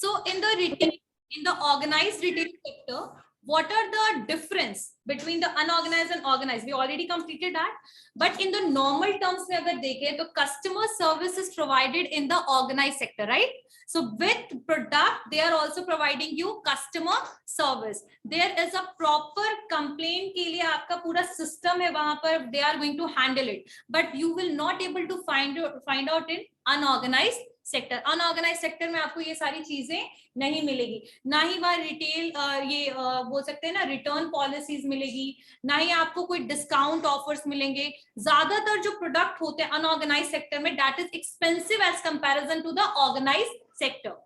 So in the organized retail sector, what are the difference between the unorganized and organized? We already completed that, but in the normal terms में अगर देखें तो customer service is provided in the organized sector, right? So with product they are also providing you customer service. There is a proper complaint के लिए आपका पूरा system है वहां पर, they are going to handle it, but you will not able to find out in unorganized sector. Unorganise sector में आपको ये सारी चीजें नहीं मिलेगी, ना ही वह रिटेल ये बोल सकते हैं ना रिटर्न पॉलिसीज मिलेगी, ना ही आपको कोई डिस्काउंट ऑफर्स मिलेंगे. ज्यादातर जो प्रोडक्ट होते हैं अनऑर्गेनाइज सेक्टर में that is expensive as comparison to the organise sector.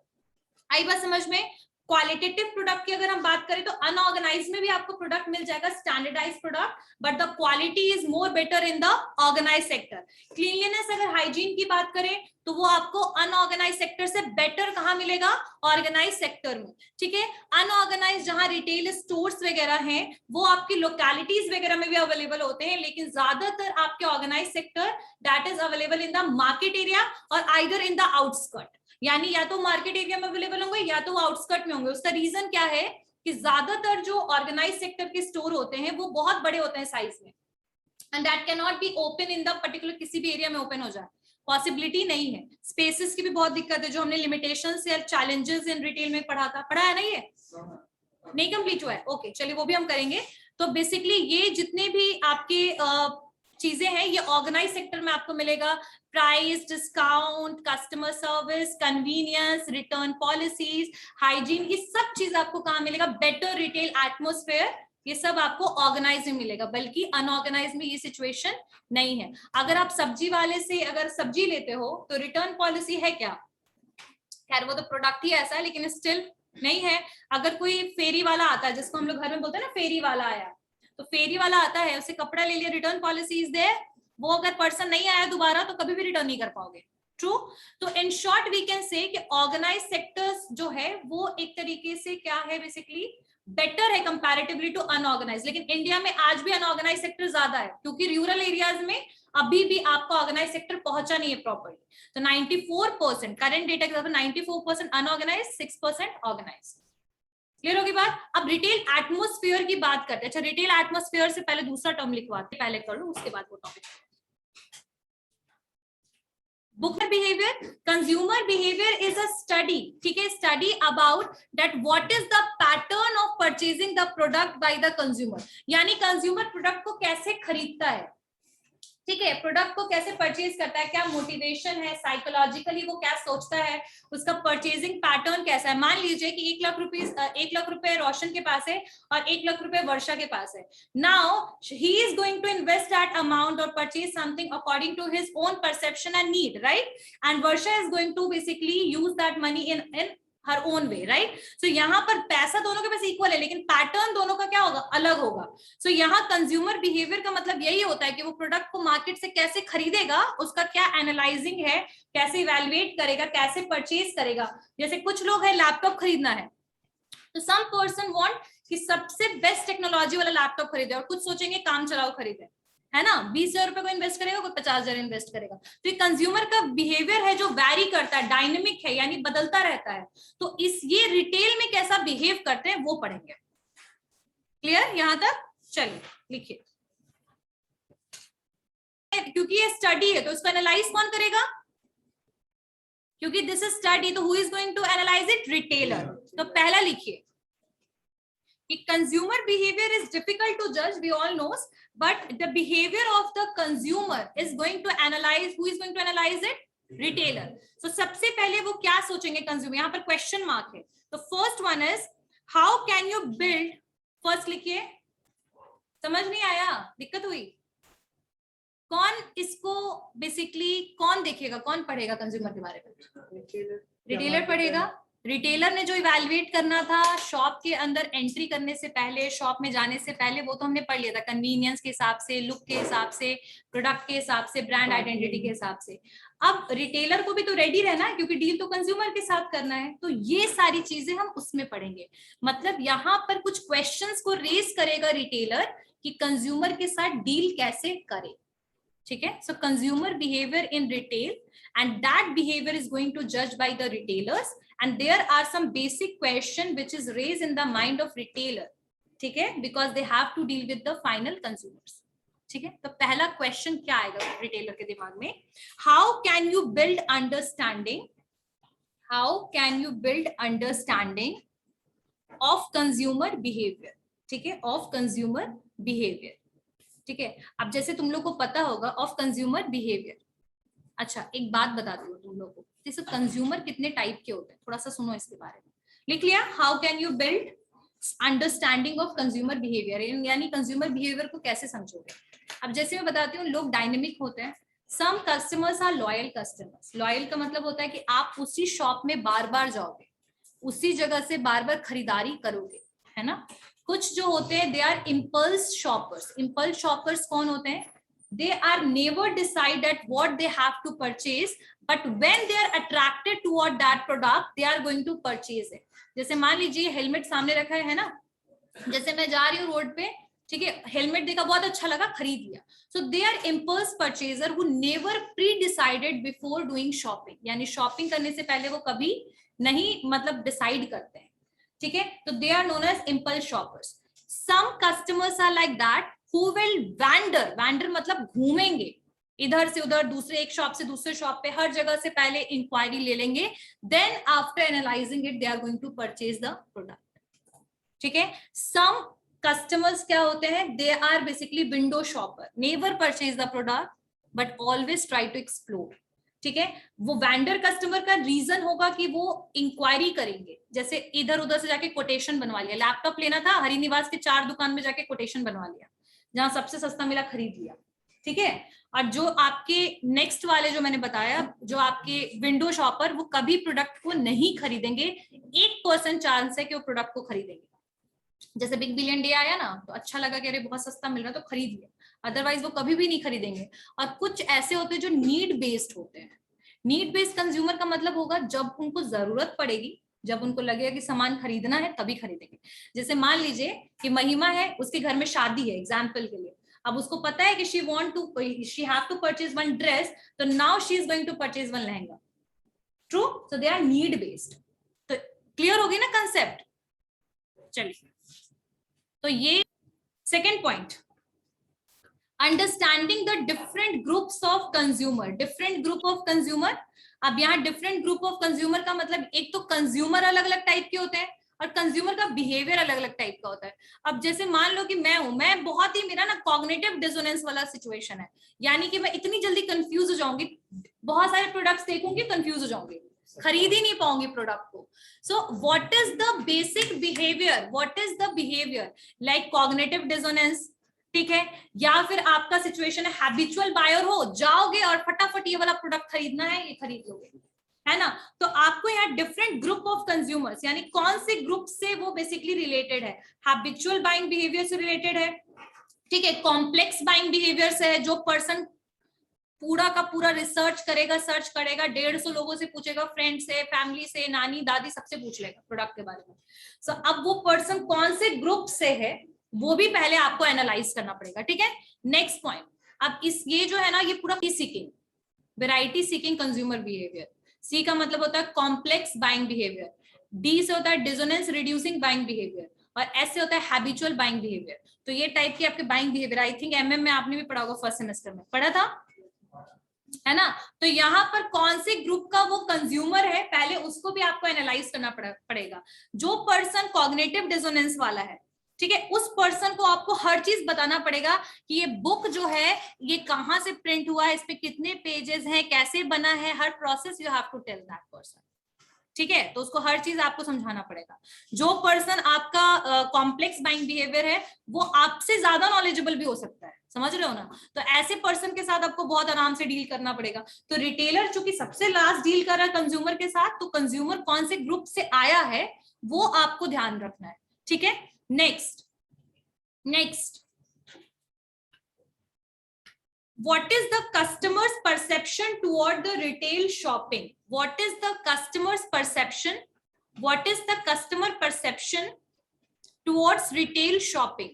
आई बात समझ में? क्वालिटेटिव प्रोडक्ट की अगर हम बात करें तो अनऑर्गेनाइज में भी आपको प्रोडक्ट मिल जाएगा standardise product, but the quality is more better in the organise sector. Cleanliness अगर हाइजीन की बात करें तो वो आपको अनऑर्गेनाइज सेक्टर से बेटर कहाँ मिलेगा? ऑर्गेनाइज सेक्टर में. ठीक है, अनऑर्गेनाइज जहां रिटेल स्टोर्स वगैरह हैं वो आपकी लोकेलिटीज वगैरह में भी अवेलेबल होते हैं, लेकिन ज्यादातर आपके organise sector that is available in the market area और आइदर इन द आउटस्कर्ट. यानी या तो मार्केट एरिया में अवेलेबल होंगे या तो आउटस्कर्ट में होंगे. उसका रीजन क्या है कि ज्यादातर जो ऑर्गेनाइज सेक्टर के स्टोर होते हैं वो बहुत बड़े होते हैं साइज में, and that can not be open in the particular किसी भी एरिया में ओपन हो जाए, पॉसिबिलिटी नहीं है. स्पेसेस की भी बहुत दिक्कत है, जो हमने लिमिटेशंस या चैलेंजेस इन रिटेल में पढ़ा है ना, ये नहीं कंप्लीट हुआ है. ओके चलिए वो भी हम करेंगे. तो बेसिकली ये जितने भी आपके चीजें हैं ये ऑर्गेनाइज सेक्टर में आपको मिलेगा. Price, discount, customer service, convenience, return policies, hygiene, ये सब चीज आपको कहाँ मिलेगा? बेटर रिटेल एटमोस्फेयर, ये सब आपको ऑर्गेनाइज में मिलेगा, बल्कि अनऑर्गेनाइज में ये सिचुएशन नहीं है. अगर आप सब्जी वाले से अगर सब्जी लेते हो तो रिटर्न पॉलिसी है क्या? खैर वो तो प्रोडक्ट ही ऐसा है, लेकिन स्टिल नहीं है. अगर कोई फेरी वाला आता है, जिसको हम लोग घर में बोलते हैं ना फेरी वाला आया, तो फेरी वाला आता है, उसे कपड़ा ले लिया, रिटर्न पॉलिसी इज देयर. वो अगर पर्सन नहीं आया दोबारा तो कभी भी रिटर्न नहीं कर पाओगे. ट्रू. तो in short we can say कि ऑर्गेनाइज सेक्टर्स जो है वो एक तरीके से क्या है, बेसिकली बेटर है कंपैरेटिवली टू अनऑर्गेनाइज. लेकिन इंडिया में आज भी अनऑर्गेनाइज सेक्टर ज्यादा है, क्योंकि रूरल एरियाज में अभी भी आपका ऑर्गेनाइज सेक्टर पहुंचा नहीं है प्रॉपर्ली. तो 94% करंट डेटा के हिसाब से 94% अनऑर्गेनाइज, 6% ऑर्गेनाइज. क्लियर होगी बात? अब रिटेल एटमोस्फेयर की बात करते हैं. अच्छा, रिटेल एटमोस्फेयर से पहले दूसरा टर्म लिखवाते, पहले कर लो उसके बाद वो topic. Book behaviour, consumer behaviour is a study. ठीक है, study about that what is the pattern of purchasing the product by the consumer. यानी कंज्यूमर प्रोडक्ट को कैसे खरीदता है, ठीक है, प्रोडक्ट को कैसे परचेज करता है, क्या मोटिवेशन है, साइकोलॉजिकली वो क्या सोचता है, उसका परचेजिंग पैटर्न कैसा है. मान लीजिए कि 1 लाख रुपए रोशन के पास है और 1 लाख रुपए वर्षा के पास है. Now he is going to invest that amount और purchase something according to his own perception and need, right. And Varsha is going to basically use that money in her own way, right. So यहाँ पर पैसा दोनों के पास equal है, लेकिन pattern दोनों का क्या होगा? अलग होगा. सो यहाँ कंज्यूमर बिहेवियर का मतलब यही होता है कि वो प्रोडक्ट को मार्केट से कैसे खरीदेगा, उसका क्या एनालाइजिंग है, कैसे इवैल्यूएट करेगा, कैसे परचेज करेगा. जैसे कुछ लोग है लैपटॉप खरीदना है, तो सम पर्सन वांट कि सबसे बेस्ट टेक्नोलॉजी वाला लैपटॉप खरीदे, और कुछ सोचेंगे काम चलाओ खरीदे, है ना. 20,000 रुपए को इन्वेस्ट करेगा, कोई 50,000 इन्वेस्ट करेगा. तो ये कंज्यूमर का बिहेवियर है जो वैरी करता है, डायनेमिक है, यानी बदलता रहता है. तो ये रिटेल में कैसा बिहेव करते हैं वो पढ़ेंगे. क्लियर यहां तक? चलिए लिखिए. क्योंकि ये स्टडी है तो इसको एनालाइज कौन करेगा? क्योंकि दिस इज स्टडी, तो who is going to analyse it? Retailer. तो पहला लिखिए कि consumer behavior is difficult to judge, we all knows, but the behavior of the consumer is going to analyze. Who is going to analyze it? Retailer. So सबसे पहले वो क्या सोचेंगे consumer? यहाँ पर question mark है. तो first one is how can you build? First लिखिए. समझ नहीं आया? दिक्कत हुई? कौन इसको बेसिकली कौन देखेगा, कौन पढ़ेगा कंज्यूमर के बारे में? रिटेलर पढ़ेगा. रिटेलर ने जो इवैल्यूएट करना था शॉप के अंदर एंट्री करने से पहले, शॉप में जाने से पहले, वो तो हमने पढ़ लिया था. कन्वीनियंस के हिसाब से, लुक के हिसाब से, प्रोडक्ट के हिसाब से, ब्रांड आइडेंटिटी के हिसाब से. अब रिटेलर को भी तो रेडी रहना है, क्योंकि डील तो कंज्यूमर के साथ करना है. तो ये सारी चीजें हम उसमें पढ़ेंगे. मतलब यहाँ पर कुछ क्वेश्चंस को रेज करेगा रिटेलर कि कंज्यूमर के साथ डील कैसे करे. ठीक है. So consumer behavior in retail, and that behavior is going to judge by the retailers, and there are some basic question which is raised in the mind of retailer, ठीक है, because they have to deal with the final consumers. ठीक है. तो पहला question क्या आएगा retailer के दिमाग में? How can you build understanding, how can you build understanding of consumer behaviour, ठीक है, ऑफ कंज्यूमर बिहेवियर. ठीक है. अब जैसे तुम लोग को पता होगा ऑफ कंज्यूमर बिहेवियर. अच्छा, एक बात बताती हूँ तुम लोग को, जैसे कंज्यूमर कितने टाइप के होते हैं, थोड़ा सा सुनो इसके बारे में. लिख लिया? How can you build understanding of consumer behaviour, यानी कंज्यूमर बिहेवियर को कैसे समझोगे. अब जैसे मैं बताती हूँ, लोग डायनेमिक होते हैं. Some customers are loyal customers. Loyal का मतलब होता है कि आप उसी शॉप में बार बार जाओगे, उसी जगह से बार बार खरीदारी करोगे, है ना. कुछ जो होते हैं they are impulse shoppers. Impulse shoppers कौन होते हैं? they are never decide at what they have to purchase, but when they are attracted toward that product they are going to purchase it. जैसे मान लीजिए हेलमेट सामने रखा है ना, जैसे मैं जा रही हूँ रोड पे, ठीक है, हेलमेट देखा, बहुत अच्छा लगा, खरीद लिया. So they are impulse purchaser who never pre decided before doing shopping, यानी शॉपिंग करने से पहले वो कभी नहीं मतलब डिसाइड करते हैं. ठीक है. तो they are known as impulse shoppers. Some customers are like that who will wander. wander मतलब घूमेंगे इधर से उधर, दूसरे एक शॉप से दूसरे शॉप पे, हर जगह से पहले इंक्वायरी ले लेंगे, then after analyzing it they are going to purchase the product. ठीक है. some customers क्या होते हैं? they are basically window shopper, never purchase the product but always try to explore. ठीक है. वो वैंडर कस्टमर का रीजन होगा कि वो इंक्वायरी करेंगे, जैसे इधर उधर से जाके कोटेशन बनवा लिया. लैपटॉप लेना था, हरिनिवास के 4 दुकान में जाके कोटेशन बनवा लिया, जहां सबसे सस्ता मिला खरीद लिया. ठीक है. और जो आपके नेक्स्ट वाले जो मैंने बताया, जो आपके विंडो शॉपर, वो कभी प्रोडक्ट को नहीं खरीदेंगे. 1% चांस है कि वो प्रोडक्ट को खरीदेंगे. जैसे बिग बिलियन डे आया ना, तो अच्छा लगा कि अरे बहुत सस्ता मिल रहा तो खरीद लिया, अदरवाइज वो कभी भी नहीं खरीदेंगे. और कुछ ऐसे होते हैं जो नीड बेस्ड होते हैं. नीड बेस्ड कंज्यूमर का मतलब होगा जब उनको जरूरत पड़ेगी, जब उनको लगेगा कि सामान खरीदना है तभी खरीदेंगे. जैसे मान लीजिए कि महिमा है, उसके घर में शादी है एग्जाम्पल के लिए. अब उसको पता है कि she have to purchase one dress, तो now she is going to purchase one lehenga. True. So they are need based. तो क्लियर होगी ना कंसेप्ट. चलिए, तो ये second point, understanding the different groups of consumer. Different group of consumer. अब यहाँ different group of consumer का मतलब, एक तो कंज्यूमर अलग अलग टाइप के होते हैं और कंज्यूमर का बिहेवियर अलग अलग टाइप का होता है. अब जैसे मान लो कि मैं हूं, मैं बहुत ही, मेरा ना कॉग्निटिव डिसोनेंस वाला सिचुएशन है, यानी कि मैं इतनी जल्दी कंफ्यूज हो जाऊंगी, बहुत सारे प्रोडक्ट्स देखूंगी, कंफ्यूज हो जाऊंगी, खरीद ही नहीं पाऊंगी प्रोडक्ट को. So what is the basic behaviour, what is the behaviour like cognitive dissonance. ठीक है. या फिर आपका सिचुएशन है हैबिचुअल बायर हो, जाओगे और फटाफट ये वाला प्रोडक्ट खरीदना है, ये खरीद लोगे, है ना. तो आपको यहाँ डिफरेंट ग्रुप ऑफ कंज्यूमर्स, यानी कौन से ग्रुप से वो बेसिकली रिलेटेड है. हैबिचुअल बाइंग बिहेवियर से रिलेटेड है. ठीक है. कॉम्प्लेक्स बाइंग बिहेवियर से है, जो पर्सन पूरा का पूरा रिसर्च करेगा, सर्च करेगा, 150 लोगों से पूछेगा, फ्रेंड से, फैमिली से, नानी दादी सबसे पूछ लेगा प्रोडक्ट के बारे में. सो अब वो पर्सन कौन से ग्रुप से है वो भी पहले आपको एनालाइज करना पड़ेगा. ठीक है. नेक्स्ट पॉइंट, अब इस ये जो है ना, ये पूरा seeking, variety seeking consumer behaviour. C का मतलब होता है कॉम्प्लेक्स बाइंग बिहेवियर, डी से होता है डिसोनेंस रिड्यूसिंग बाइंग बिहेवियर, और एस से होता है हैबिचुअल बाइंग बिहेवियर. तो ये टाइप के आपके buying behaviour, I think MM में आपने भी पढ़ा होगा, फर्स्ट सेमेस्टर में पढ़ा था, है ना. तो यहाँ पर कौन से ग्रुप का वो कंज्यूमर है, पहले उसको भी आपको एनालाइज करना पड़ेगा. जो पर्सन कॉग्निटिव डिसोनेंस वाला है, ठीक है, उस पर्सन को आपको हर चीज बताना पड़ेगा कि ये बुक जो है ये कहाँ से प्रिंट हुआ है, इस पे कितने पेजेस हैं, कैसे बना है, हर process you have to tell that person. ठीक है. तो उसको हर चीज आपको समझाना पड़ेगा. जो पर्सन आपका कॉम्प्लेक्स बाइंग बिहेवियर है, वो आपसे ज्यादा नॉलेजेबल भी हो सकता है, समझ रहे हो ना. तो ऐसे पर्सन के साथ आपको बहुत आराम से डील करना पड़ेगा. तो रिटेलर चूंकि सबसे लास्ट डील कर रहा है कंज्यूमर के साथ, तो कंज्यूमर कौन से ग्रुप से आया है वो आपको ध्यान रखना है. ठीक है. Next, what is the customer's perception toward the retail shopping? What is the customer's perception? What is the customer perception towards retail shopping?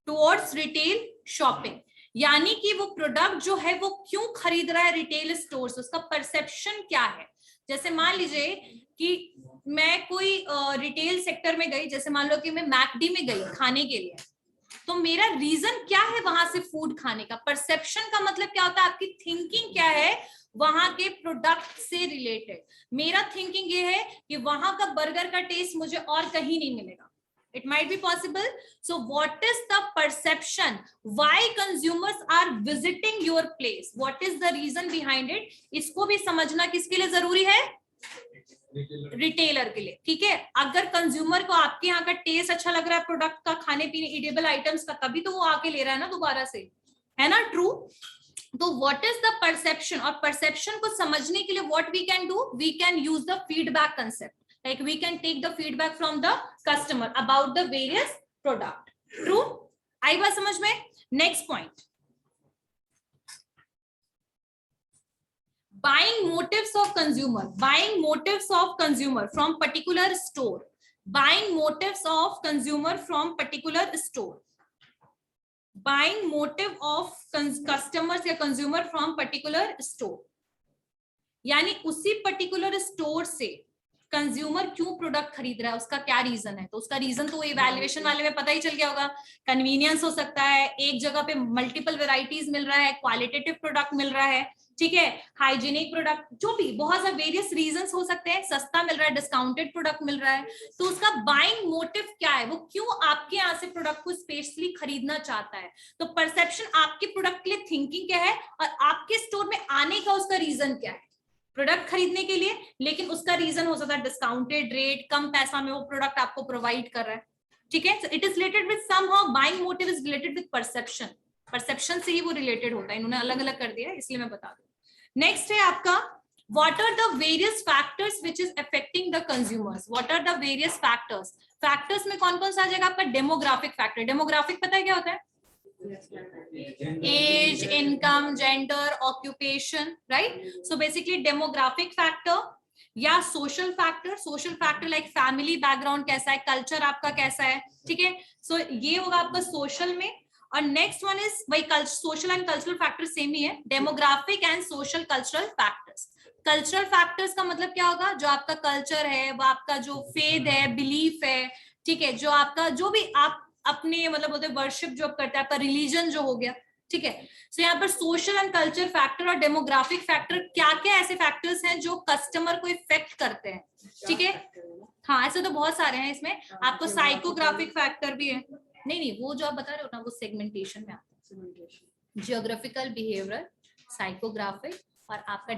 Towards retail shopping. यानी कि वो प्रोडक्ट जो है वो क्यों खरीद रहा है रिटेल स्टोर से, उसका परसेप्शन क्या है। जैसे मान लीजिए कि मैं कोई रिटेल सेक्टर में गई, जैसे मान लो कि मैं मैकडी में गई खाने के लिए, तो मेरा रीजन क्या है वहां से फूड खाने का। परसेप्शन का मतलब क्या होता है, आपकी थिंकिंग क्या है वहां के प्रोडक्ट से रिलेटेड। मेरा थिंकिंग ये है कि वहां का बर्गर का टेस्ट मुझे और कहीं नहीं मिलेगा। It might be possible. So what is the perception? Why consumers are visiting your place? What is the reason behind it? इसको भी समझना किसके लिए जरूरी है, रिटेलर के लिए। ठीक है, अगर कंज्यूमर को आपके यहाँ का टेस्ट अच्छा लग रहा है प्रोडक्ट का, खाने पीने इडेबल आइटम्स का, तभी तो वो आके ले रहा है ना दोबारा से, है ना, ट्रू। तो व्हाट इज द परसेप्शन, और परसेप्शन को समझने के लिए what we can do, we can use the feedback concept, like we can take the feedback from the customer about the various product. True? आई बात समझ में। Next point, buying motives of consumer, buying motives of consumer from particular store, buying motives of consumer from particular store, buying motive of customers या consumer from particular store, यानी उसी particular store से consumer क्यों product खरीद रहा है, उसका क्या रीजन है। तो उसका रीजन तो इवैल्यूएशन वाले में पता ही चल गया होगा। कन्वीनियंस हो सकता है, एक जगह पे मल्टीपल वेराइटीज मिल रहा है, क्वालिटेटिव प्रोडक्ट मिल रहा है, ठीक है, हाइजीनिक प्रोडक्ट, जो भी बहुत सारे वेरियस रीजंस हो सकते हैं, सस्ता मिल रहा है, डिस्काउंटेड प्रोडक्ट मिल रहा है। तो उसका बाइंग मोटिव क्या है, वो क्यों आपके यहाँ से प्रोडक्ट को स्पेशली खरीदना चाहता है। तो परसेप्शन आपके प्रोडक्ट के लिए थिंकिंग क्या है, और आपके स्टोर में आने का उसका रीजन क्या है, प्रोडक्ट खरीदने के लिए, लेकिन उसका रीजन हो सकता है डिस्काउंटेड रेट, कम पैसा में वो प्रोडक्ट आपको प्रोवाइड कर रहा है। ठीक है, it is related with somehow, buying motive is related with perception, perception से ही वो रिलेटेड होता है। इन्होंने अलग अलग कर दिया है इसलिए मैं बता दूं। नेक्स्ट है आपका, what are the various factors which is affecting the consumers. What are the various factors, factors में कौन कौन सा आ जाएगा आपका, डेमोग्राफिक फैक्टर। डेमोग्राफिक पता है क्या होता है, age, income, gender, occupation, right? So basically demographic factor या social factor, social factor like family background कैसा है, culture आपका कैसा है, ठीक है। So ये होगा आपका social में। और next one is वही social and cultural factor same ही है, demographic and social cultural factors। Cultural factors का मतलब क्या होगा, जो आपका कल्चर है, वो आपका जो फेथ है, बिलीफ है, ठीक है, जो आपका जो भी आप अपने मतलब बोलते वर्शिप जो करते हैं, आपका रिलीजन जो हो गया, ठीक है। सो यहाँ पर सोशल एंड कल्चर फैक्टर और डेमोग्राफिक फैक्टर, क्या क्या ऐसे फैक्टर्स हैं जो कस्टमर को इफेक्ट करते हैं, ठीक है। हाँ, ऐसे तो बहुत सारे हैं इसमें, आपको साइकोग्राफिक फैक्टर भी है। नहीं, वो जो आप बता रहे हो ना, वो सेगमेंटेशन में आता है, जियोग्राफिकल, बिहेवियरल, साइकोग्राफिक और आपका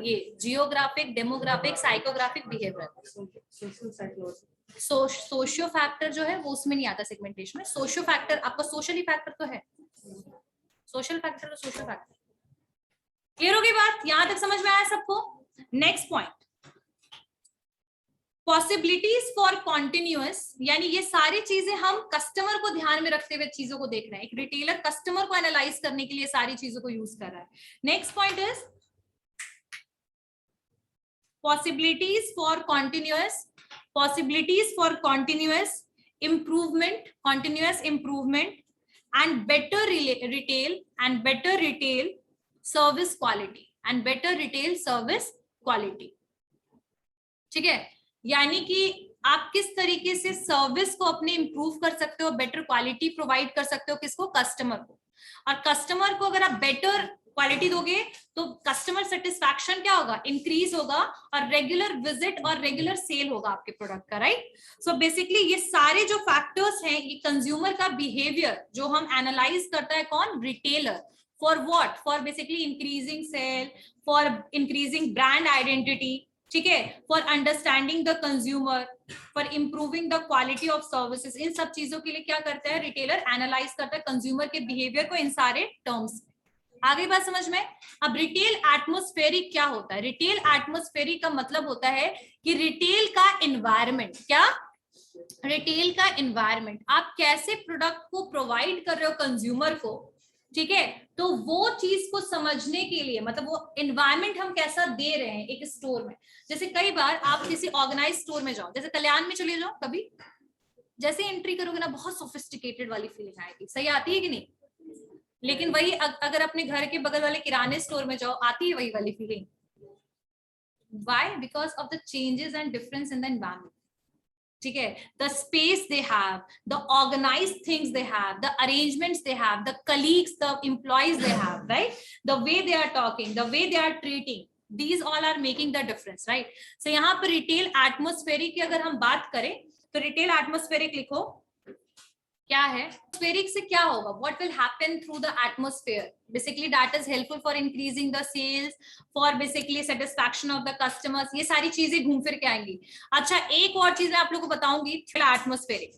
ये geographic, demographic, psychographic, behavioural. Socio factor जो है वो उसमें नहीं आता सेगमेंटेशन में। सोशियो फैक्टर आपका सोशली फैक्टर तो है, सोशल फैक्टर तो सोशल फैक्टर। क्लियर होगी बात, यहां तक समझ में आया सबको। Next point, possibilities for continuous, यानी ये सारी चीजें हम कस्टमर को ध्यान में रखते हुए चीजों को देख रहे हैं। एक रिटेलर कस्टमर को एनालाइज करने के लिए सारी चीजों को यूज कर रहा है। Next point is possibilities for continuous, possibilities for continuous improvement and better retail and better retail service quality and better retail service quality, ठीक है। यानी कि आप किस तरीके से सर्विस को अपने इंप्रूव कर सकते हो, बेटर क्वालिटी प्रोवाइड कर सकते हो, किसको, कस्टमर को। और कस्टमर को अगर आप बेटर क्वालिटी दोगे तो कस्टमर सेटिस्फैक्शन क्या होगा, इंक्रीज होगा, और रेगुलर विजिट और रेगुलर सेल होगा आपके प्रोडक्ट का, राइट। सो बेसिकली ये सारे जो फैक्टर्स हैं, ये कंज्यूमर का बिहेवियर जो हम एनालाइज करता है, कौन, retailer, for what, for basically increasing sale, for increasing brand identity, ठीक है, for understanding the consumer, for improving the quality of services. इन सब चीजों के लिए क्या करता है रिटेलर, एनालाइज करता है कंज्यूमर के बिहेवियर को इन सारे टर्म्स। आगे बात समझ में। अब रिटेल एटमॉस्फेरिक क्या होता है, रिटेल एटमॉस्फेरिक का मतलब होता है कि रिटेल का एनवायरनमेंट, क्या, रिटेल का एनवायरनमेंट, आप कैसे प्रोडक्ट को प्रोवाइड कर रहे हो कंज्यूमर को, ठीक है। तो वो चीज को समझने के लिए, मतलब वो एनवायरनमेंट हम कैसा दे रहे हैं एक स्टोर में। जैसे कई बार आप किसी ऑर्गेनाइज स्टोर में जाओ, जैसे कल्याण में चले जाओ, कभी जैसे एंट्री करोगे ना, बहुत सोफिस्टिकेटेड वाली फीलिंग आएगी, सही आती है कि नहीं। लेकिन वही अगर अपने घर के बगल वाले किराने स्टोर में जाओ, आती है वही वाली feeling. Why? Because of the changes and difference in the environment. ठीक है, the space they have, the organized things they have, the arrangements they have, the colleagues, the employees they have, right? The way they are talking, the way they are treating, these all are making the difference, right? So यहाँ पर retail atmospheric की अगर हम बात करें तो retail atmospheric लिखो क्या है. Atmospheric से क्या होगा? What will happen through the atmosphere? Basically, that is helpful for increasing the sales, for basically satisfaction of the customers. ये सारी चीजें घूम फिर के आएंगी. अच्छा, एक और चीज मैं आप लोगों को बताऊंगी. Atmospheric.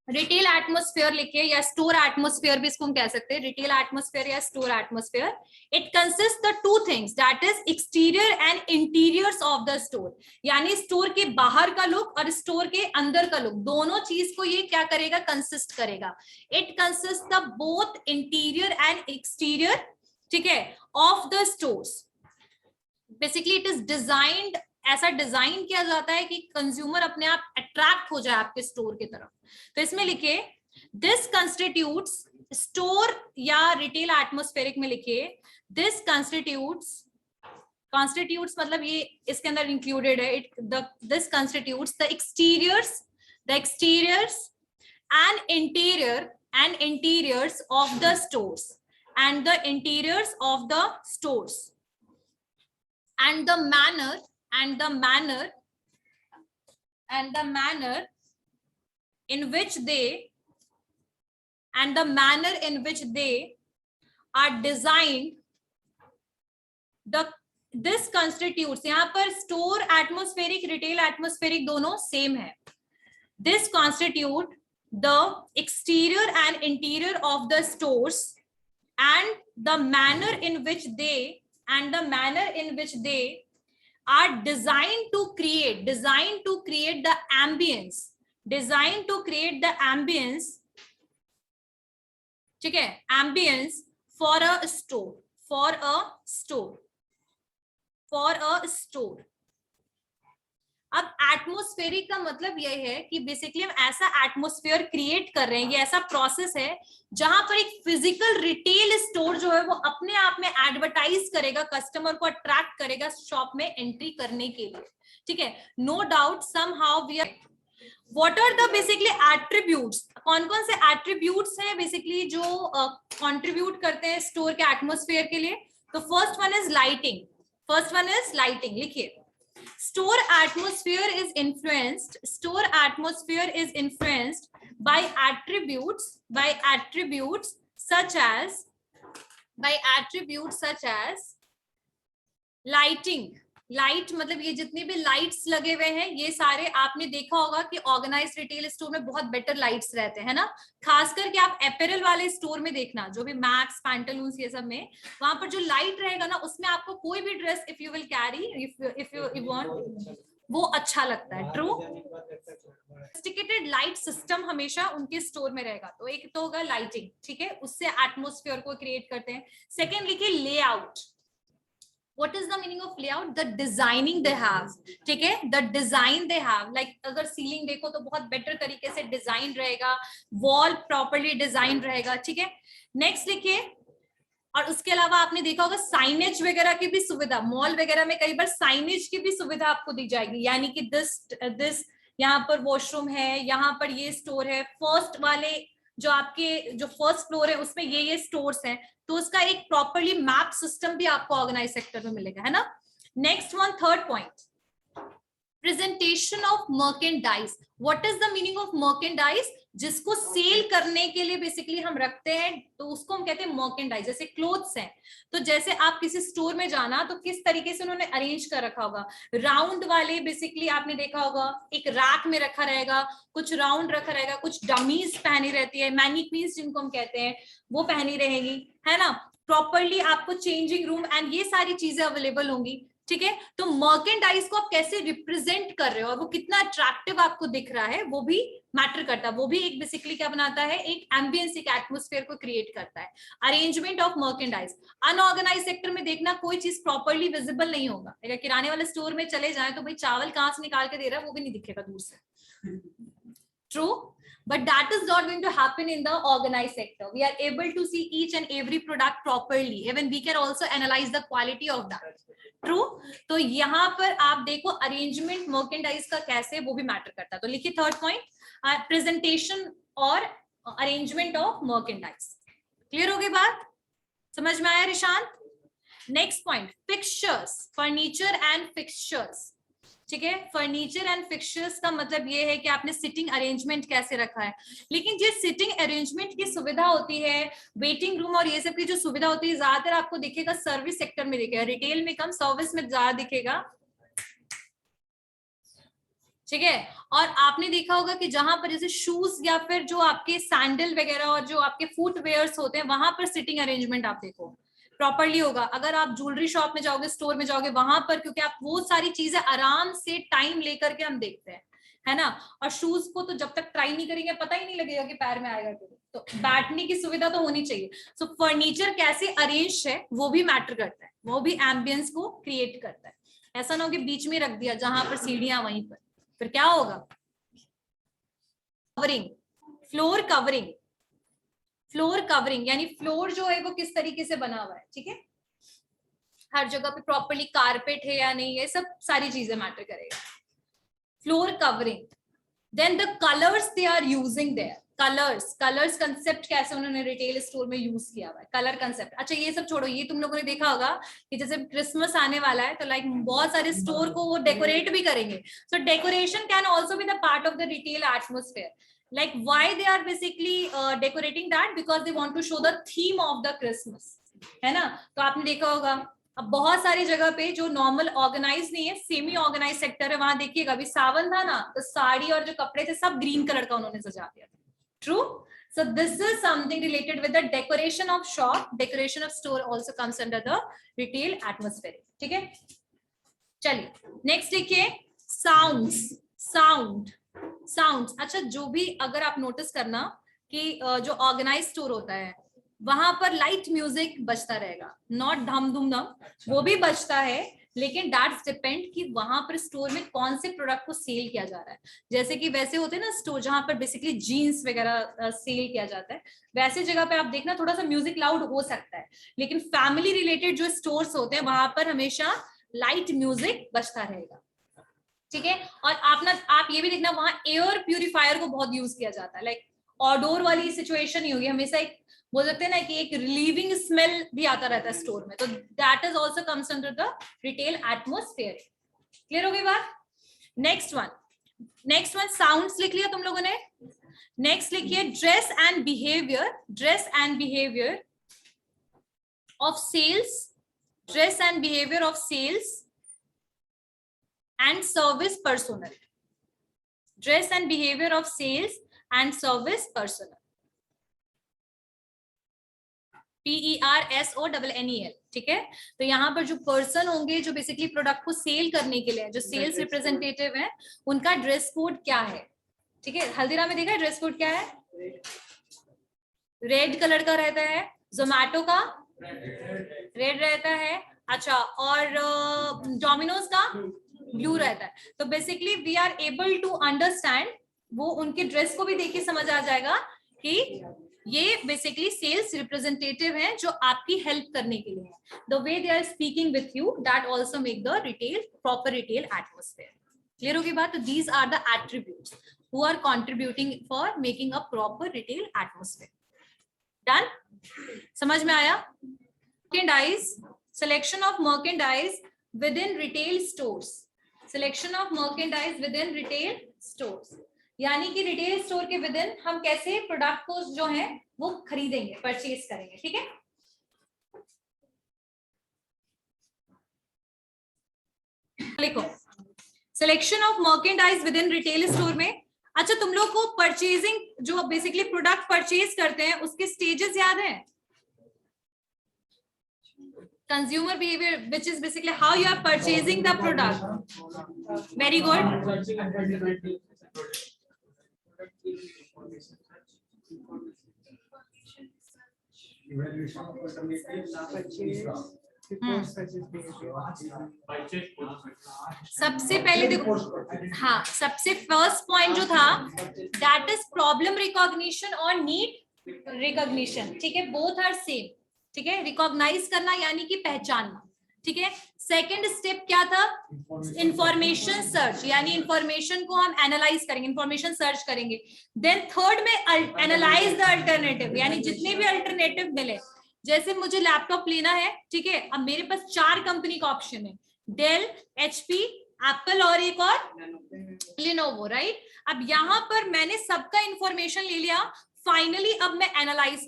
रिटेल एटमोस्फेयर लिखे या स्टोर एटमोस्फेयर भी इसको हम कह सकते हैं. रिटेल एटमोस्फेयर या store atmosphere, it consist the two things, that is exterior and interiors of the store. यानी स्टोर के बाहर का लुक और स्टोर के अंदर का लुक, दोनों चीज को ये क्या करेगा, कंसिस्ट करेगा. It consist the both interior and exterior, ठीक है, of the stores. Basically it is designed, ऐसा डिजाइन किया जाता है कि कंज्यूमर अपने आप अट्रैक्ट हो जाए आपके स्टोर की तरफ. तो इसमें लिखे दिस कंस्टिट्यूट्स स्टोर, या रिटेल एटमोस्फेरिक में लिखे दिस कॉन्स्टिट्यूट्स मतलब ये इसके अंदर इंक्लूडेड है. This constitutes the exteriors and interiors of the stores and the interiors of the stores and the manner in which they are designed. This constitutes, यहाँ पर स्टोर एटमोस्फेरिक रिटेल एटमोस्फेरिक दोनों same है. This constitute the exterior and interior of the stores and the manner in which they are designed to create the ambience, ठीक है, ambience for a store. अब atmospheric का मतलब यह है कि बेसिकली हम ऐसा एटमोस्फेयर क्रिएट कर रहे हैं, ये ऐसा प्रोसेस है जहां पर एक फिजिकल रिटेल स्टोर जो है वो अपने आप में एडवर्टाइज करेगा, कस्टमर को अट्रैक्ट करेगा शॉप में एंट्री करने के लिए. ठीक है, no doubt somehow we are. What are the basically attributes, कौन कौन से एट्रीब्यूट्स हैं बेसिकली जो कंट्रीब्यूट करते हैं स्टोर के एटमोस्फेयर के लिए. तो फर्स्ट वन इज लाइटिंग. लिखिए, store atmosphere is influenced by attributes such as lighting. Light मतलब ये जितने भी लाइट्स लगे हुए हैं ये सारे आपने देखा होगा कि ऑर्गेनाइज्ड रिटेल स्टोर में बहुत बेटर लाइट्स रहते हैं ना. खास करके आप एपेरल वाले स्टोर में देखना, जो भी मैक्स पैंटालून्स ये सब में, वहां पर जो लाइट रहेगा ना उसमें आपको कोई भी dress if you will carry, if you want, वो अच्छा लगता है. ट्रू, सोफिस्टिकेटेड लाइट सिस्टम हमेशा उनके स्टोर में रहेगा. तो एक तो होगा लाइटिंग, ठीक है, उससे एटमोस्फेयर को क्रिएट करते हैं. सेकेंड लिखिए layout. What is the meaning of layout? The designing they have, ठीक है, the design they have. Like अगर सीलिंग देखो तो बहुत बेटर तरीके से डिजाइन रहेगा, वॉल प्रॉपरली डिजाइन रहेगा. ठीक है, नेक्स्ट लिखिए. और उसके अलावा आपने देखा होगा साइनेज वगैरह की भी सुविधा, मॉल वगैरह में कई बार साइनेज की भी सुविधा आपको दी जाएगी. यानी कि दिस यहाँ पर वॉशरूम है, यहाँ पर ये स्टोर है, फर्स्ट वाले जो आपके जो फर्स्ट फ्लोर है उसमें ये स्टोर्स हैं, तो उसका एक प्रॉपरली मैप सिस्टम भी आपको ऑर्गेनाइज सेक्टर में मिलेगा, है ना. Next one, third point, presentation of merchandise. What is the meaning of merchandise? जिसको सेल करने के लिए बेसिकली हम रखते हैं तो उसको हम कहते हैं मर्केंडाइज. जैसे क्लोथ्स हैं, तो जैसे आप किसी स्टोर में जाना तो किस तरीके से उन्होंने अरेंज कर रखा होगा, राउंड वाले बेसिकली आपने देखा होगा एक रैक में रखा रहेगा, कुछ राउंड रखा रहेगा, कुछ डमीज पहनी रहती है, मैनिक्वीन्स जिनको हम कहते हैं वो पहनी रहेगी, है ना. प्रॉपरली आपको चेंजिंग रूम एंड ये सारी चीजें अवेलेबल होंगी. ठीक है, तो मर्केंडाइज को आप कैसे रिप्रेजेंट कर रहे हो और वो कितना अट्रैक्टिव आपको दिख रहा है वो भी मैटर करता है. वो भी एक बेसिकली क्या बनाता है, एक एम्बियंस, एक एटमोस्फेयर को क्रिएट करता है. Arrangement of merchandise. Unorganise sector में देखना कोई चीज प्रॉपरली विजिबल नहीं होगा. अगर किराने वाले स्टोर में चले जाए तो भाई चावल कहां से निकाल के दे रहा है वो भी नहीं दिखेगा दूर से. True, but that is not going to happen in the organized sector. We are able to see each and every product properly. Even we can also analyze the quality of that. True. तो यहाँ पर आप देखो arrangement merchandise का कैसे, वो भी matter करता है. तो लिखिए थर्ड पॉइंट, प्रेजेंटेशन और अरेंजमेंट ऑफ मर्केंडाइज. क्लियर हो गई बात? समझ में आया Rishant? Next point, fixtures, furniture and fixtures. ठीक है, फर्नीचर एंड फिक्सचर्स का मतलब ये है कि आपने सिटिंग अरेंजमेंट कैसे रखा है. लेकिन जो सिटिंग अरेंजमेंट की सुविधा होती है, वेटिंग रूम और ये सब की जो सुविधा होती है, ज्यादातर आपको दिखेगा सर्विस सेक्टर में दिखेगा, रिटेल में कम, सर्विस में ज्यादा दिखेगा. ठीक है, और आपने देखा होगा कि जहां पर जैसे शूज या फिर जो आपके सैंडल वगैरह और जो आपके फुटवेयर्स होते हैं, वहां पर सिटिंग अरेंजमेंट आप देखो प्रॉपर्ली होगा. अगर आप ज्वेलरी शॉप में जाओगे, स्टोर में जाओगे, वहां पर क्योंकि आप वो सारी चीजें आराम से टाइम लेकर के हम देखते हैं, है ना. और शूज को तो जब तक ट्राई नहीं करेंगे पता ही नहीं लगेगा कि पैर में आएगा कि, तो बैठने की सुविधा तो होनी चाहिए. सो फर्नीचर कैसे अरेंज है वो भी मैटर करता है, वो भी एम्बियंस को क्रिएट करता है. ऐसा ना हो कि बीच में रख दिया जहां पर सीढ़ियां वहीं पर, फिर क्या होगा. Covering, floor covering. Floor covering यानी फ्लोर जो है वो किस तरीके से बना हुआ है. ठीक है, हर जगह पे प्रॉपर्ली कारपेट है या नहीं, ये सब सारी चीजें मैटर करेगा. Floor covering. Then the colours they are using there. Colours concept कैसे उन्होंने रिटेल स्टोर में यूज किया हुआ है, कलर कंसेप्ट. अच्छा ये सब छोड़ो, ये तुम लोगों ने देखा होगा कि जैसे क्रिसमस आने वाला है तो लाइक बहुत सारे स्टोर को वो डेकोरेट भी करेंगे. So decoration can also be the part of the retail atmosphere. Like why they are basically decorating that, because they want to show the theme of the Christmas, है ना. तो आपने देखा होगा अब बहुत सारी जगह पे जो नॉर्मल ऑर्गेनाइज नहीं है, सेमी ऑर्गेनाइज सेक्टर है, वहां देखिएगा अभी सावन था ना, तो साड़ी और जो कपड़े थे सब ग्रीन कलर का उन्होंने सजा दिया था. True. So this is something related with the decoration of shop, decoration of store also comes under the retail atmosphere. ठीक है, चलिए नेक्स्ट देखिए, साउंड्स. अच्छा जो भी अगर आप नोटिस करना कि जो ऑर्गेनाइज स्टोर होता है वहां पर लाइट म्यूजिक बजता रहेगा, नॉट धम धुम धम, वो भी बजता है, लेकिन दैट्स डिपेंड कि वहां पर स्टोर में कौन से प्रोडक्ट को सेल किया जा रहा है. जैसे कि वैसे होते हैं ना स्टोर जहां पर बेसिकली जीन्स वगैरह सेल किया जाता है, वैसे जगह पे आप देखना थोड़ा सा म्यूजिक लाउड हो सकता है, लेकिन फैमिली रिलेटेड जो स्टोर्स होते हैं वहां पर हमेशा लाइट म्यूजिक बजता रहेगा. ठीक है, और आप ये भी देखना वहां एयर प्यूरिफायर को बहुत यूज किया जाता है. लाइक ऑडोर वाली सिचुएशन ही होगी, हमेशा एक बोल सकते हैं ना कि एक रिलीविंग स्मेल भी आता रहता है स्टोर में, तो that is also comes under the retail atmosphere. Clear हो गई बात? नेक्स्ट वन साउंड्स लिख लिया तुम लोगों ने. नेक्स्ट लिखिए dress and behaviour of sales and service personnel. Dress and behavior of sales and service personnel. PERSONNEL. ठीक है, तो यहाँ पर जो पर्सन होंगे जो बेसिकली प्रोडक्ट को सेल करने के लिए, जो सेल्स रिप्रेजेंटेटिव है, उनका ड्रेस कोड क्या है. ठीक है, हल्दीराम में देखा है ड्रेस कोड क्या है, रेड कलर का रहता है. जोमैटो का रेड रहता है. अच्छा, और डोमिनोज का ब्लू रहता है. तो basically we are able to understand, वो उनके ड्रेस को भी देख के समझ आ जाएगा कि ये बेसिकली सेल्स रिप्रेजेंटेटिव हैं जो आपकी हेल्प करने के लिए है. The way they are speaking with you, that also make the proper retail atmosphere. Clear होगी बात? तो these are the attributes who are contributing for making a proper retail atmosphere. Done? समझ में आया? Merchandise, selection of merchandise within retail stores. Selection of merchandise within retail stores. यानी कि retail store के within हम कैसे प्रोडक्ट को जो है वो खरीदेंगे, परचेज करेंगे. ठीक है, लिखो selection of merchandise within retail store में. अच्छा तुम लोग को परचेजिंग जो बेसिकली प्रोडक्ट परचेज करते हैं उसके स्टेजेस याद है? Consumer behavior, which is basically how you are purchasing the product. Very good. सबसे पहले देखो, हाँ सबसे फर्स्ट पॉइंट जो था दैट इज प्रॉब्लम रिकॉग्निशन और नीड रिकॉग्निशन, ठीक है, बोथ आर सेम, ठीक है, रिकॉग्नाइज करना यानी कि पहचानना, ठीक है। सेकंड स्टेप क्या था, इंफॉर्मेशन सर्च, यानी इंफॉर्मेशन को हम एनालाइज करेंगे, इंफॉर्मेशन सर्च करेंगे। देन थर्ड में एनालाइज द अल्टरनेटिव, यानी जितने भी अल्टरनेटिव मिले, जैसे मुझे लैपटॉप लेना है, ठीक है, अब मेरे पास 4 कंपनी का ऑप्शन है, डेल, एचपी, एप्पल और एक और लिनोवो, राइट। अब यहाँ पर मैंने सबका इंफॉर्मेशन ले लिया, फाइनली अब मैं एनालाइज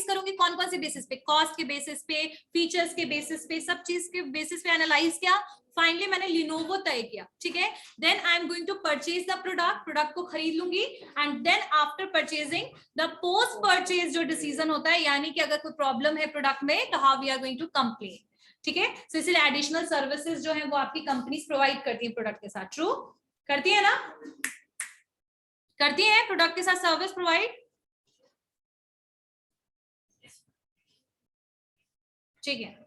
करूंगी कौन कौन से बेसिस पे, कॉस्ट के बेसिस पे, फीचर्स के बेसिस पे, सब चीज के बेसिस पे एनालाइज किया, फाइनली मैंने लिनोवो तय किया, ठीक है। Then I am going to purchase the product को खरीद लूंगी, and then after purchasing the post purchase जो डिसीजन होता है, यानी कि अगर कोई प्रॉब्लम है प्रोडक्ट में तो how we are going to complain, ठीक है। सो इसलिए एडिशनल सर्विसेज जो है वो आपकी कंपनीज प्रोवाइड करती है प्रोडक्ट के साथ, ट्रू करती है ना, करती है प्रोडक्ट के साथ सर्विस प्रोवाइड, ठीक है।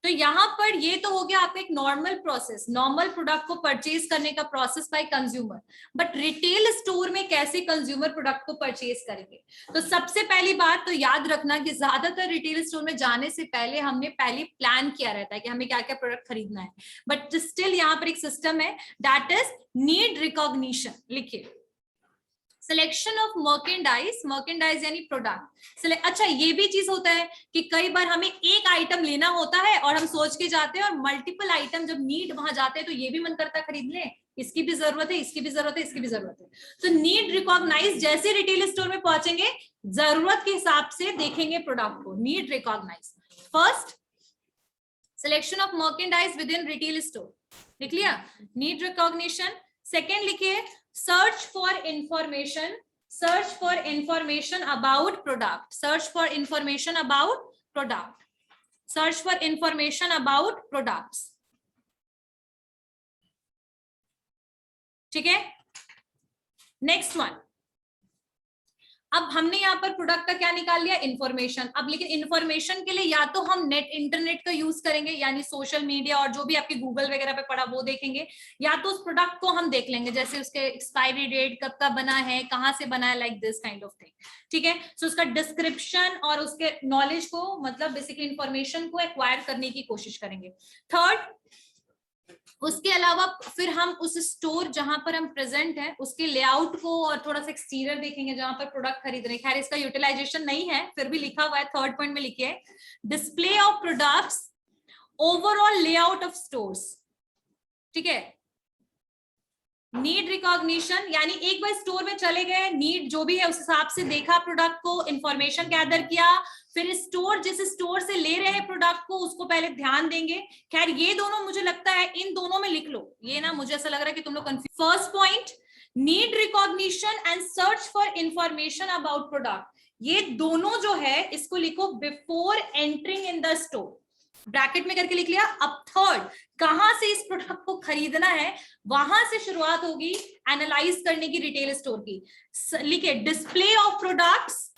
तो यहाँ पर ये तो हो गया आपका एक नॉर्मल प्रोसेस, नॉर्मल प्रोडक्ट को परचेज करने का process by consumer. But retail store में कैसे कंज्यूमर प्रोडक्ट को परचेज करेंगे, तो सबसे पहली बात तो याद रखना कि ज्यादातर रिटेल स्टोर में जाने से पहले हमने पहले प्लान किया रहता है कि हमें क्या क्या प्रोडक्ट खरीदना है, बट स्टिल यहाँ पर एक सिस्टम है दैट इज नीड रिकॉग्निशन। लिखिए, सिलेक्शन ऑफ मर्केंडाइज यानी प्रोडक्ट। अच्छा ये भी चीज होता है कि कई बार हमें एक आइटम लेना होता है और हम सोच के जाते हैं, और मल्टीपल आइटम जब नीड वहां जाते हैं तो ये भी मन करता है खरीद ले, इसकी भी जरूरत है, इसकी भी जरूरत है, इसकी भी जरूरत है। तो नीड रिकॉग्नाइज, जैसे रिटेल स्टोर में पहुंचेंगे जरूरत के हिसाब से देखेंगे प्रोडक्ट को, need recognise. First selection of merchandise within retail store, लिख लिया, नीड रिकॉग्निशन। सेकेंड लिखिए, search for information about product, search for information about products, ठीक है। नेक्स्ट वन, अब हमने यहाँ पर प्रोडक्ट का क्या निकाल लिया, इंफॉर्मेशन। अब लेकिन इंफॉर्मेशन के लिए या तो हम इंटरनेट का यूज करेंगे, यानी सोशल मीडिया और जो भी आपके गूगल वगैरह पे पड़ा वो देखेंगे, या तो उस प्रोडक्ट को हम देख लेंगे, जैसे उसके एक्सपायरी डेट कब का बना है, कहाँ से बना है, like this kind of thing, ठीक है। सो उसका डिस्क्रिप्शन और उसके नॉलेज को, मतलब बेसिकली इंफॉर्मेशन को एक्वायर करने की कोशिश करेंगे। थर्ड, उसके अलावा फिर हम उस स्टोर जहां पर हम प्रेजेंट हैं उसके लेआउट को और थोड़ा सा एक्सटीरियर देखेंगे जहां पर प्रोडक्ट खरीद रहे हैं। खैर इसका यूटिलाइजेशन नहीं है, फिर भी लिखा हुआ है, थर्ड पॉइंट में लिखिए, display of products, overall layout of stores, ठीक है। नीड रिकॉग्निशन यानी एक बार स्टोर में चले गए, नीड जो भी है उस हिसाब से देखा प्रोडक्ट को, इंफॉर्मेशन गैदर किया, फिर स्टोर जिस स्टोर से ले रहे हैं प्रोडक्ट को उसको पहले ध्यान देंगे। खैर ये दोनों मुझे लगता है इन दोनों में लिख लो, ये ना मुझे ऐसा लग रहा है कि तुम लोग confuse. First point, need recognition and search for information about product, ये दोनों जो है इसको लिखो before entering in the store, bracket में करके लिख लिया। अब थर्ड, कहां से इस प्रोडक्ट को खरीदना है, वहां से शुरुआत होगी एनालाइज करने की रिटेल स्टोर की। लिखिए, display of products,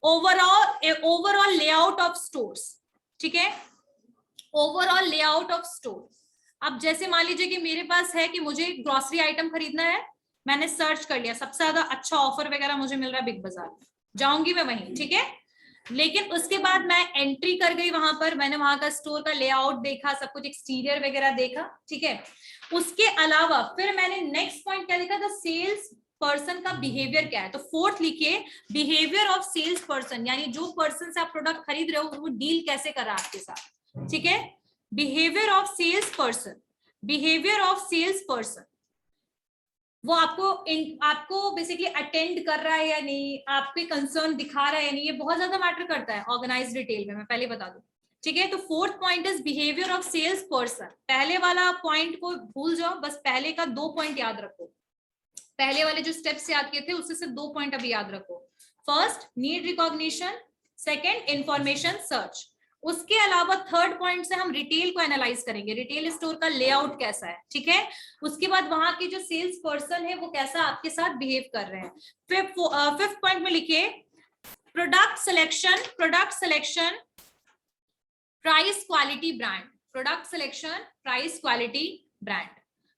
overall layout of stores, ठीक है, ओवरऑल लेआउट ऑफ स्टोर। अब जैसे मान लीजिए कि मेरे पास है कि मुझे ग्रोसरी आइटम खरीदना है, मैंने सर्च कर लिया, सबसे ज्यादा अच्छा ऑफर वगैरह मुझे मिल रहा है बिग बाजार में, जाऊंगी मैं वहीं, ठीक है। लेकिन उसके बाद मैं एंट्री कर गई वहां पर, मैंने वहां का स्टोर का लेआउट देखा, सब कुछ एक्सटीरियर वगैरह देखा, ठीक है। उसके अलावा फिर मैंने नेक्स्ट पॉइंट क्या देखा था, सेल्स पर्सन का बिहेवियर क्या है। तो फोर्थ लिखिए, बिहेवियर ऑफ सेल्स पर्सन, यानी जो पर्सन से आप प्रोडक्ट खरीद रहे हो वो डील कैसे कर रहा है आपके साथ, ठीक है। Behaviour of sales person, behaviour of sales person, वो आपको बेसिकली अटेंड कर रहा है या नहीं, आपके कंसर्न दिखा रहा है या नहीं, ये बहुत ज्यादा मैटर करता है ऑर्गेनाइज्ड रिटेल में, मैं पहले बता दूं, ठीक है। तो fourth point is behaviour of sales person. पहले वाला पॉइंट को भूल जाओ, बस पहले का 2 पॉइंट याद रखो, पहले वाले जो स्टेप्स याद किए थे उससे सिर्फ 2 पॉइंट अभी याद रखो। First, need recognition, second, information search. उसके अलावा थर्ड पॉइंट से हम रिटेल को एनालाइज करेंगे, रिटेल स्टोर का लेआउट कैसा है, ठीक है। उसके बाद वहां के जो सेल्स पर्सन है वो कैसा आपके साथ बिहेव कर रहे हैं। फिफ्थ पॉइंट में लिखिए, product selection, price, quality, brand. Product selection, price, quality, brand.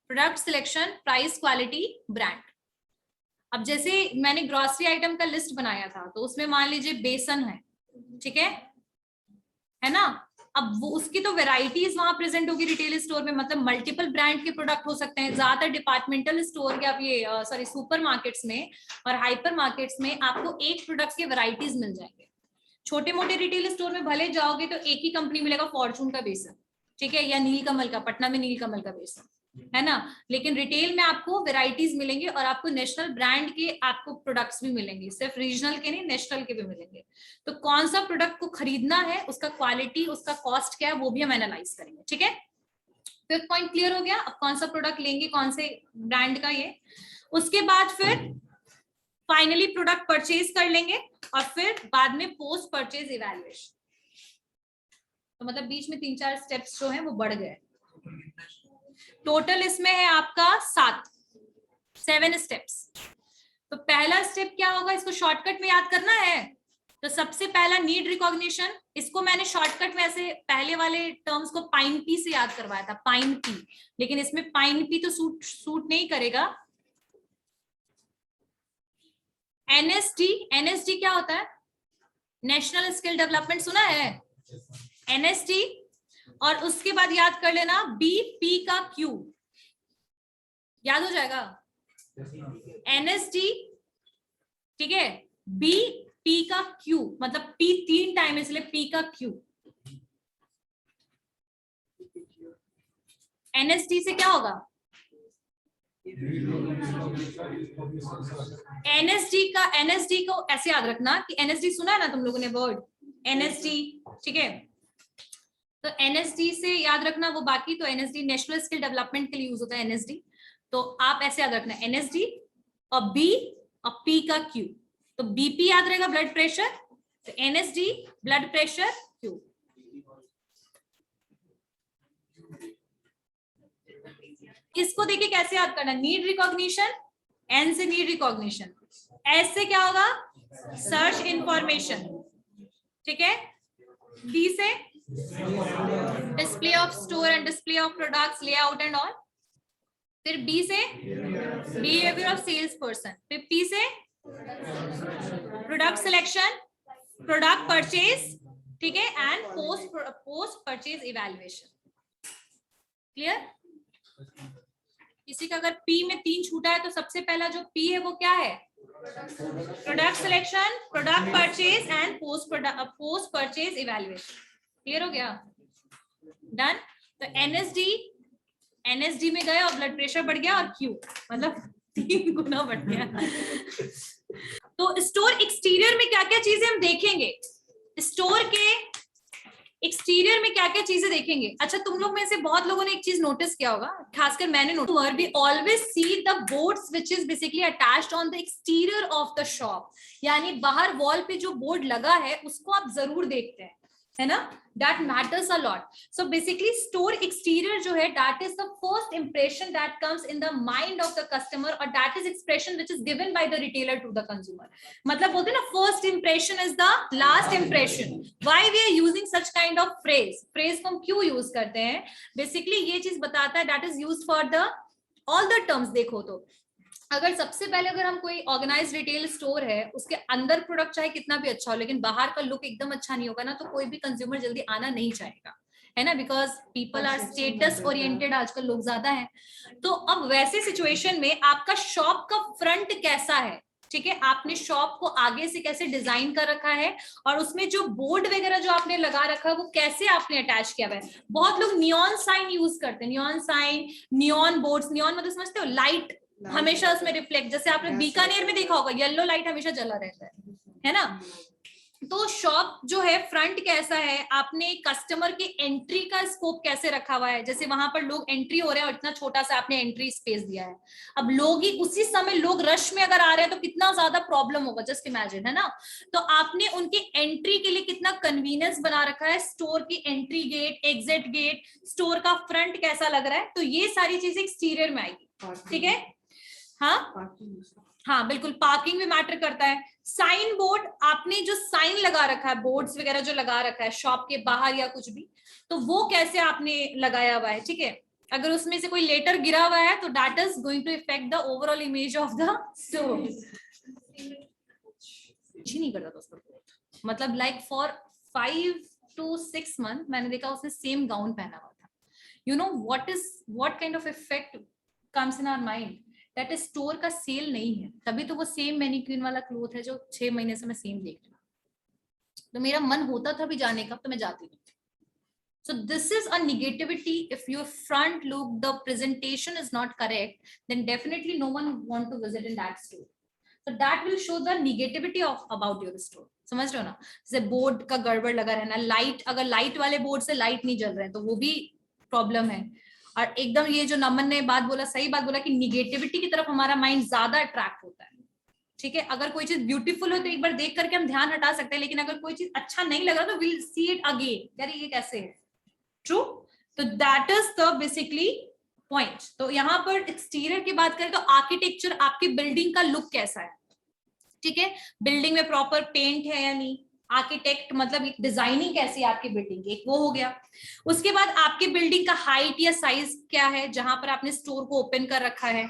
Product selection, price, quality, brand. अब जैसे मैंने ग्रोसरी आइटम का लिस्ट बनाया था, तो उसमें मान लीजिए बेसन है, ठीक है ना। अब वो उसकी तो वेराइटीज वहां प्रेजेंट होगी रिटेल स्टोर में, मतलब मल्टीपल ब्रांड के प्रोडक्ट हो सकते हैं। ज्यादातर डिपार्टमेंटल स्टोर या ये सॉरी सुपर मार्केट्स में और हाइपर मार्केट्स में आपको एक प्रोडक्ट के वेराइटीज मिल जाएंगे। छोटे मोटे रिटेल स्टोर में भले जाओगे तो एक ही कंपनी मिलेगा, फॉर्चून का बेसन, ठीक है, या नीलकमल का, पटना में नीलकमल का बेसन, है ना। लेकिन रिटेल में आपको वेराइटीज मिलेंगे और आपको नेशनल ब्रांड के आपको प्रोडक्ट्स भी मिलेंगे, सिर्फ रीजनल के नहीं, नेशनल के भी मिलेंगे। तो कौन सा प्रोडक्ट को खरीदना है, उसका क्वालिटी, उसका कॉस्ट क्या है, वो भी हम एनालाइज करेंगे, ठीक है। फिफ्थ पॉइंट क्लियर हो गया। अब कौन सा प्रोडक्ट लेंगे, कौन से ब्रांड का, ये। उसके बाद फिर फाइनली प्रोडक्ट परचेज कर लेंगे और फिर बाद में पोस्ट परचेज इवैल्यूएशन। तो मतलब बीच में 3-4 स्टेप्स जो है वो बढ़ गए। टोटल इसमें है आपका 7 स्टेप्स। तो पहला स्टेप क्या होगा, इसको शॉर्टकट में याद करना है। तो सबसे पहला नीड रिकॉग्निशन, इसको मैंने शॉर्टकट में ऐसे पहले वाले टर्म्स को पाइन पी से याद करवाया था, पाइन पी, लेकिन इसमें पाइन पी तो सूट नहीं करेगा। एनएसडी, एनएसडी क्या होता है, नेशनल स्किल डेवलपमेंट, सुना है एनएसडी। और उसके बाद याद कर लेना बीपी का क्यू, याद हो जाएगा एनएसडी, ठीक है। बी पी का क्यू, मतलब पी 3 टाइम, इसलिए पी का क्यू। एनएसडी से क्या होगा, एनएसडी को ऐसे याद रखना कि एनएसडी सुना है ना तुम लोगों ने वर्ड एनएसडी, ठीक है। तो एनएसडी से याद रखना वो बाकी, तो एनएसडी नेशनल स्किल डेवलपमेंट के लिए यूज होता है एनएसडी। तो आप ऐसे याद रखना एनएसडी और बी और पी का क्यू। तो बीपी याद रहेगा ब्लड प्रेशर, तो एनएसडी ब्लड प्रेशर, क्यू। इसको देखिए कैसे याद करना, नीड रिकॉग्निशन, एन से नीड रिकॉग्निशन, एस से क्या होगा सर्च इंफॉर्मेशन, ठीक है। डी से display of store and display of products, layout and all. फिर बी से बिहेवियर ऑफ सेल्स पर्सन। फिर पी से प्रोडक्ट सिलेक्शन, प्रोडक्ट परचेज, ठीक है, and post purchase evaluation. Clear. किसी का अगर पी में 3 छूटा है तो सबसे पहला जो पी है वो क्या है, product selection, product purchase and post purchase evaluation. Clear हो गया, डन। तो एनएसडी में गए और ब्लड प्रेशर बढ़ गया और क्यू मतलब 3 गुना बढ़ गया। तो स्टोर एक्सटीरियर में क्या क्या चीजें हम देखेंगे, स्टोर के एक्सटीरियर में क्या क्या चीजें देखेंगे। अच्छा, तुम लोग में से बहुत लोगों ने एक चीज नोटिस किया होगा, खासकर मैंने notice, we always see the boards which is basically attached on the exterior of the shop, यानी बाहर वॉल पे जो बोर्ड लगा है उसको आप जरूर देखते हैं, है ना, that matters a lot. So basically store exterior जो है that is the first impression that comes in the mind of the customer, or that is expression which is given by the retailer to the consumer. मतलब बोलते हैं ना first impression is the last impression. Why we are using such kind of phrase को हम क्यों use करते हैं, basically ये चीज बताता है that is used for the all the terms। देखो तो अगर सबसे पहले अगर हम कोई ऑर्गेनाइज रिटेल स्टोर है, उसके अंदर प्रोडक्ट चाहे कितना भी अच्छा हो लेकिन बाहर का लुक एकदम अच्छा नहीं होगा ना, तो कोई भी कंज्यूमर जल्दी आना नहीं चाहेगा, है ना, because people are status oriented, आजकल लोग ज्यादा हैं। तो अब वैसे सिचुएशन में आपका शॉप का फ्रंट कैसा है, ठीक है, आपने शॉप को आगे से कैसे डिजाइन कर रखा है, और उसमें जो बोर्ड वगैरह जो आपने लगा रखा है वो कैसे आपने अटैच किया हुआ है। बहुत लोग नियॉन साइन यूज करते हैं, neon sign, neon boards, neon मतलब समझते हो लाइट हमेशा उसमें रिफ्लेक्ट, जैसे आपने बीकानेर में देखा होगा येलो लाइट हमेशा जला रहता है ना। तो शॉप जो है फ्रंट कैसा है, आपने कस्टमर के एंट्री का स्कोप कैसे रखा हुआ है, जैसे वहां पर लोग एंट्री हो रहे हैं और इतना छोटा सा आपने एंट्री स्पेस दिया है, अब लोग ही उसी समय लोग रश में अगर आ रहे हैं तो कितना ज्यादा प्रॉब्लम होगा, जस्ट इमेजिन, है ना। तो आपने उनकी एंट्री के लिए कितना कन्वीनियंस बना रखा है, स्टोर की entry gate, exit gate, store का फ्रंट कैसा लग रहा है, तो ये सारी चीजें एक्सटीरियर में आएगी, ठीक है। हाँ हाँ बिल्कुल, पार्किंग भी मैटर करता है। साइन बोर्ड, आपने जो साइन लगा रखा है, बोर्ड्स वगैरह जो लगा रखा है शॉप के बाहर या कुछ भी, तो वो कैसे आपने लगाया हुआ है, ठीक है। अगर उसमें से कोई लेटर गिरा हुआ है तो that is going to effect the overall image of the store. अच्छी नहीं करता था उसका ग्रोथ, मतलब लाइक फॉर 5 to 6 month मैंने देखा उसने सेम गाउन पहना हुआ था। You know what kind of effect comes in our mind, that is store का सेल नहीं है, तभी तो वो सेम मैनीक्वीन वाला क्लोथ है जो 6 महीने से मैं सेम देख रही हूँ। तो मेरा मन होता था भी जाने का, तो मैं जाती नहीं थी। So this is a negativity. If your front look, the presentation is not correct, then definitely no one want to visit in that store. So that will show the negativity of about your store. समझ रहे हो ना, जैसे board का गड़बड़ लगा रहना, light, अगर लाइट वाले बोर्ड से लाइट नहीं जल रहे हैं तो वो भी प्रॉब्लम है। और एकदम ये जो नमन ने बात बोला, सही बात बोला, कि निगेटिविटी की तरफ हमारा माइंड ज्यादा अट्रैक्ट होता है, ठीक है। अगर कोई चीज ब्यूटीफुल हो तो एक बार देख करके हम ध्यान हटा सकते हैं, लेकिन अगर कोई चीज अच्छा नहीं लग रहा तो विल सी इट अगेन, यार ये कैसे है। ट्रू, तो that is the basically point. तो यहाँ पर एक्सटीरियर की बात करें तो आर्किटेक्चर, आपकी बिल्डिंग का लुक कैसा है, ठीक है। बिल्डिंग में प्रॉपर पेंट है या नहीं, आर्किटेक्ट मतलब डिजाइनिंग कैसी है आपकी बिल्डिंग की, एक वो हो गया। उसके बाद आपकी बिल्डिंग का हाइट या साइज क्या है जहां पर आपने स्टोर को ओपन कर रखा है।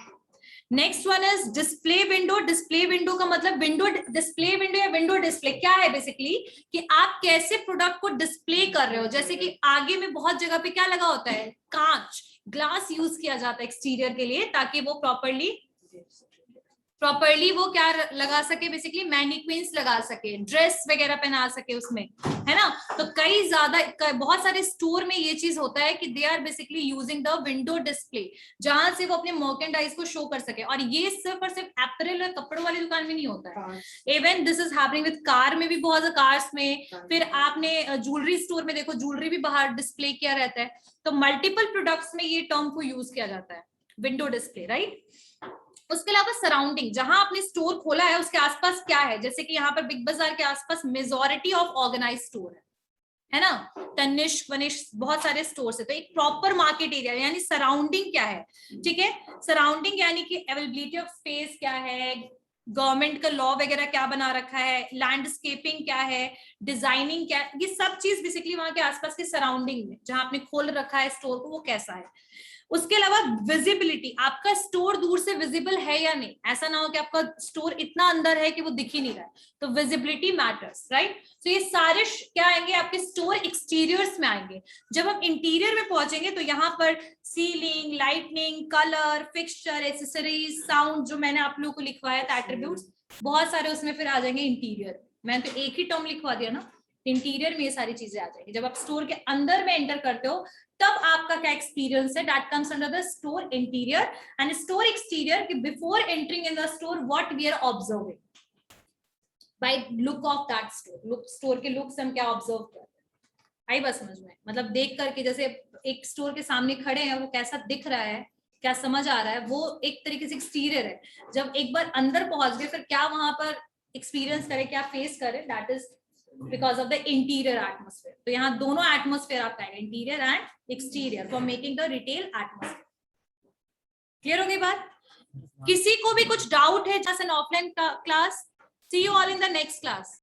Next one is display window. Display window का मतलब विंडो डिस्प्ले विंडो या विंडो डिस्प्ले क्या है बेसिकली, कि आप कैसे प्रोडक्ट को डिस्प्ले कर रहे हो। जैसे कि आगे में बहुत जगह पे क्या लगा होता है, कांच, ग्लास यूज किया जाता है एक्सटीरियर के लिए, ताकि वो प्रॉपरली वो क्या लगा सके, बेसिकली मैनिक्विन्स लगा सके, ड्रेस वगैरह पहना सके उसमें, है ना। तो बहुत सारे स्टोर में ये चीज होता है कि they are basically using the window display, जहां से वो अपने मर्केंडाइज को शो कर सके। और ये सिर्फ और सिर्फ एपरल और कपड़ों वाली दुकान में नहीं होता है, even this is happening with car में भी, बहुत कार्स में। फिर आपने ज्वेलरी स्टोर में देखो, ज्वेलरी भी बाहर डिस्प्ले किया रहता है। तो मल्टीपल प्रोडक्ट्स में ये टर्म को यूज किया जाता है, विंडो डिस्प्ले, राइट। उसके अलावा सराउंडिंग, जहां आपने स्टोर खोला है उसके आसपास क्या है, जैसे कि यहाँ पर बिग बाजार के आसपास मेजॉरिटी ऑफ ऑर्गेनाइज स्टोर है ना, तनिष्क वनिष्क बहुत सारे स्टोर्स है। तो एक प्रॉपर मार्केट एरिया, यानी सराउंडिंग क्या है, ठीक है। सराउंडिंग यानी कि अवेलेबिलिटी ऑफ स्पेस क्या है, गवर्नमेंट का लॉ वगैरह क्या बना रखा है, लैंडस्केपिंग क्या है, डिजाइनिंग क्या है, ये सब चीज बेसिकली वहां के आसपास के सराउंडिंग में जहां आपने खोल रखा है स्टोर को, वो कैसा है। उसके अलावा विजिबिलिटी, आपका स्टोर दूर से विजिबल है या नहीं, ऐसा ना हो कि आपका स्टोर इतना अंदर है कि वो दिख ही नहीं रहा है, तो विजिबिलिटी मैटर्स, राइट। तो ये सारे क्या आएंगे आपके स्टोर एक्सटीरियर्स में आएंगे। जब हम इंटीरियर में पहुंचेंगे तो यहाँ पर ceiling, lightning, colour, fixture, accessories, sound, जो मैंने आप लोगों को लिखवाया था एट्रीब्यूट्स, बहुत सारे उसमें फिर आ जाएंगे इंटीरियर। मैंने तो एक ही टर्म लिखवा दिया ना, इंटीरियर में ये सारी चीजें आ जाएंगी। जब आप स्टोर के अंदर में एंटर करते हो तब आपका क्या एक्सपीरियंस है, that comes under the store interior and store exterior. कि before entering in the store what we are observing by look of that store, store के लुक से हम क्या ऑब्जर्व करते हैं। आई बात समझ में, मतलब देख करके, जैसे एक स्टोर के सामने खड़े हैं, वो कैसा दिख रहा है, क्या समझ आ रहा है, वो एक तरीके से एक्सटीरियर है। जब एक बार अंदर पहुंच गए फिर क्या वहां पर एक्सपीरियंस करें, क्या फेस करें, that is because of the interior atmosphere. तो यहाँ दोनों एटमोस्फेयर आपका है, interior and exterior, for making the retail atmosphere. Clear हो गई बात। किसी को भी कुछ डाउट है जैसे offline class? See you all in the next class.